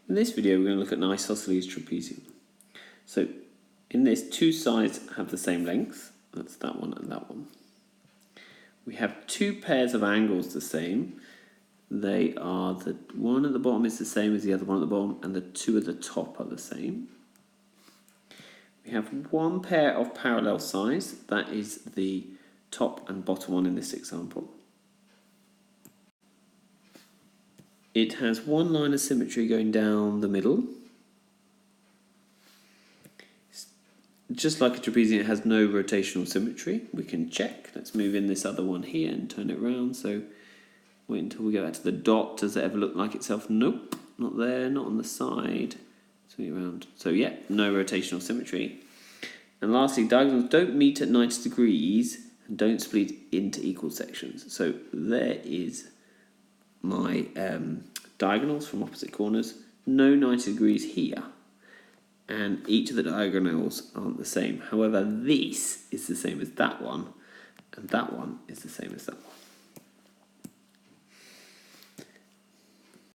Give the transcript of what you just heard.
In this video, we're going to look at an isosceles trapezium. So in this, two sides have the same length. That's that one and that one. We have two pairs of angles the same. They are the one at the bottom is the same as the other one at the bottom, and the two at the top are the same. We have one pair of parallel sides. That is the top and bottom one in this example. It has one line of symmetry going down the middle. Just like a trapezium, it has no rotational symmetry. We can check. Let's move in this other one here and turn it around. So wait until we go back to the dot. Does it ever look like itself? Nope, not there, not on the side. Swing it around. So yeah, no rotational symmetry. And lastly, diagonals don't meet at 90 degrees and don't split into equal sections. So there is my diagonals from opposite corners. No 90 degrees here. And each of the diagonals aren't the same. However, this is the same as that one, and that one is the same as that one.